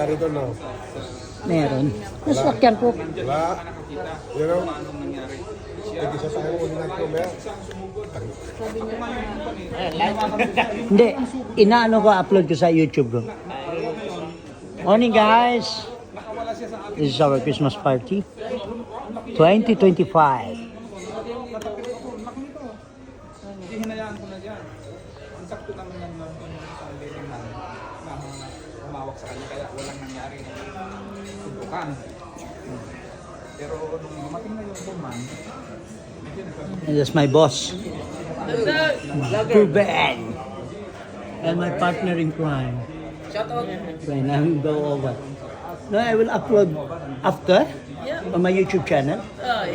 Narito na. Meron. Nasakyan ko. Wala. You know? Nag-isa sa akin, huwag na kumaya. Hindi. Inaano ko, upload ko sa YouTube ko. Morning guys. This is our Christmas party. 2025. Hinayaan ko na dyan. Ang sakto naman ng living na umawak sa kanya kaya walang nangyari suntukan. Pero nung dumating na yung buman, medyo And that's my boss. Ruben. And my partner in crime. Shout out. When I will go over. No, I will upload after on my YouTube channel. Ah,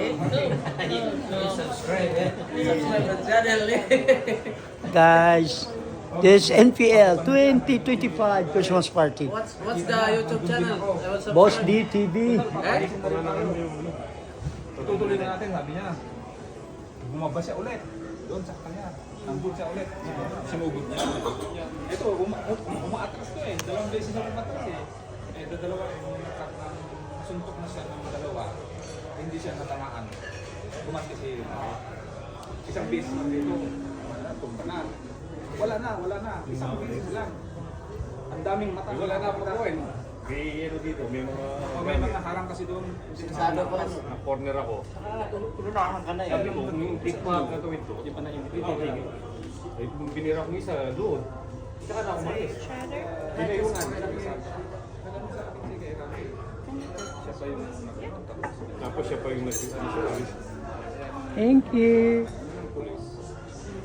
subscribe to channel. Guys, this NPL 2025 Christmas party. What's the YouTube channel? I will subscribe. Boss DTV. tutuloy na natin, sabi niya. Bumaba siya ulit. Doon sa kanya. Nandun siya ulit. Sinugod niya. Ito, umaatras to eh. Dalawang beses na umatras eh. Ito dalawa, suntok na siya ng dalawa. Hindi siya natamaan. Bumat kasi isang beses na dito. Tumba na. Wala na. Isang beses lang. Ang daming mata. Wala na po eh. May ano dito, may mga... May mga harang kasi doon. Sado ko lang. corner ako. Tununakan ka na eh. Sabi ko, kung hindi pa gagawin to, Hindi pa na-imprint. ay kung binira ko isa doon, saka na umalis. Pinayungan. Tapos siya pa yung nag-alis. Thank you.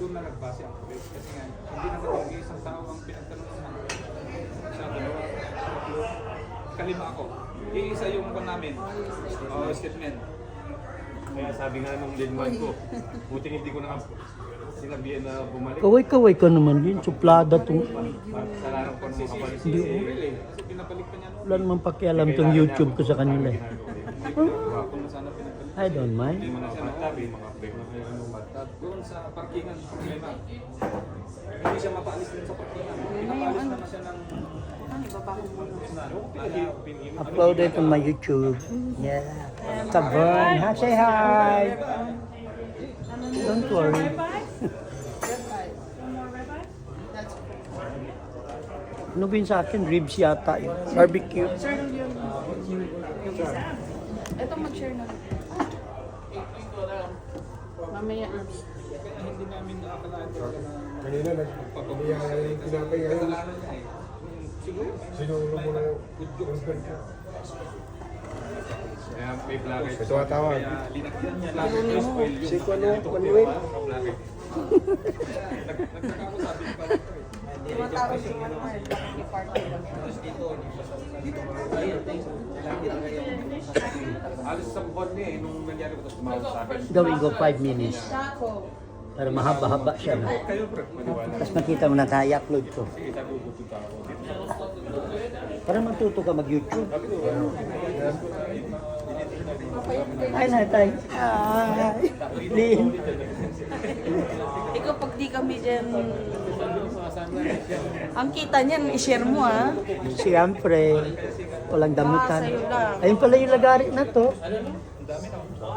Doon na nagbase ang pulis kasi nga hindi naman yung isang tao ang pinagtanong sa dalawa. Kalima ako. Iisa yung pa namin. Statement. Kaya sabi nga nung lidman ko, buti hindi ko na sinabihan na bumalik. Kaway-kaway ka naman din. Suplada tong... Salamat ko nung kapal si Kasi pinapalik pa niya noon. Wala namang pakialam tong YouTube ko sa kanila eh. Kung sana pinapalik. I don't mind. mga batab, mga play na kayo ng batab. Doon sa parkingan, problema. Hindi siya mapaalis din sa parkingan. Pinapaalis naman siya ng... Uploaded on my YouTube. Yeah. Tavern. Ha, say hi. Don't worry. Ano ba yun sa akin? Ribs yata yun. Barbecue. Ito mag-share na. Mamaya. Hindi namin nakakalaan talaga na... Kanina nagpapabiyaya yung tinapay ngayon. Sinuro mo na yung kaya may blackout. Ito atawag. Kaya linakyan niya lang. Spoil yung... Si Kuano, Kuanwin. Nagkakako sabi ko pa. Tumatawag si Manuel. Party lang. Alis sa buwan niya eh, nung nangyari ko, tapos tumawag sa akin. Gawin ko 5 minutes. Para mahaba-haba siya. No? Kayo bro, maniwala. Tapos makita mo na tayo, upload ko. Sige, sabi ko pupunta ako dito. Para matuto ka mag-YouTube. Sabi ko, Ay, natay. Ay. Lin. Ikaw pag di kami dyan, ang kita niyan, i-share mo ha. Siyempre, walang damitan. Sa'yo lang. Ayun pala yung lagari na to.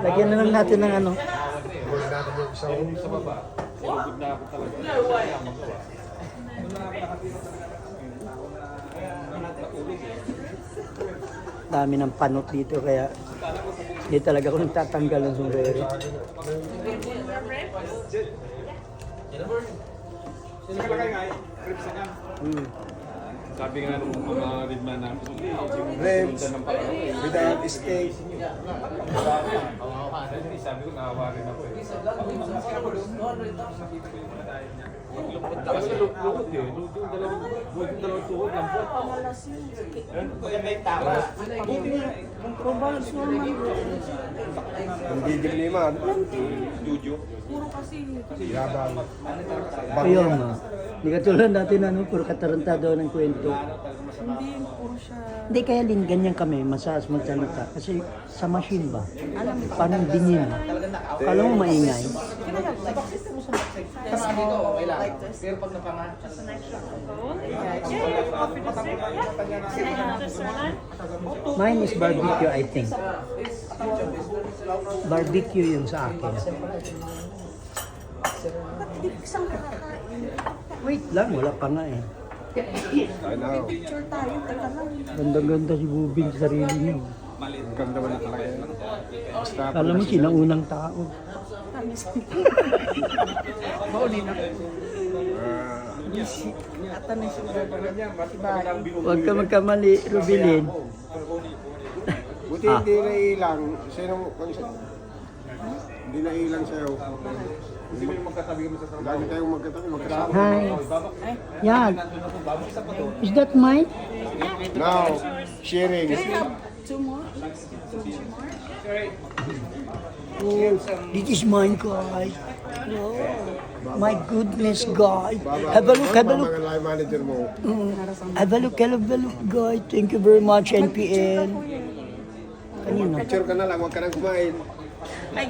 Lagyan na lang natin ng ano. sa baba, sinugod na ako talaga. Dami ng panot dito kaya hindi talaga ako nagtatanggal ng sombrero. Nakalagay nga eh. Crips na Sabi nga nung mga ridman namin, Ribs, ng Panginoon. without steak. Sabi ko, naawa rin ako eh. Lukot eh. Yung dalawang tuhod ng buwan. Ang didibliman. Juju. Puro kasi, Yabang. Ayun nga. Hindi katulad natin ano, puro katarantado ng kwento. hindi, puro siya. Hindi kaya din ganyan kami, masaas magsalita. Kasi sa machine ba? Alam mo, Parang dingin. Kala mo maingay. kaya like, Kasi dito, okay lang. Pero pag napanga, Mine is barbecue, I think. Barbecue yung sa akin. Isang kakakain. Wait lang, wala pa nga eh. I know. Picture tayo, teka lang. Ganda-ganda si Bubin sa sarili niya. Ang ganda mo na talaga yan. Basta Alam mo, sila unang tao. Maulin ako. ah, At ano siya? Huwag ka magkamali, Rubilin. buti hindi nailang. Sino hindi nailang sa'yo. Kasi may magkatabi kami sa trabaho. Lagi tayong magkatabi. Hi. Yan. Is that mine? Now, sharing. Two more? Oh, this is mine, guys. Oh, my goodness, guys. Have a look, have a look. Mga line manager mo. Have a look, guys. Thank you very much, NPL. Kanino? Picture ka na lang, huwag ka nang kumain. Ay,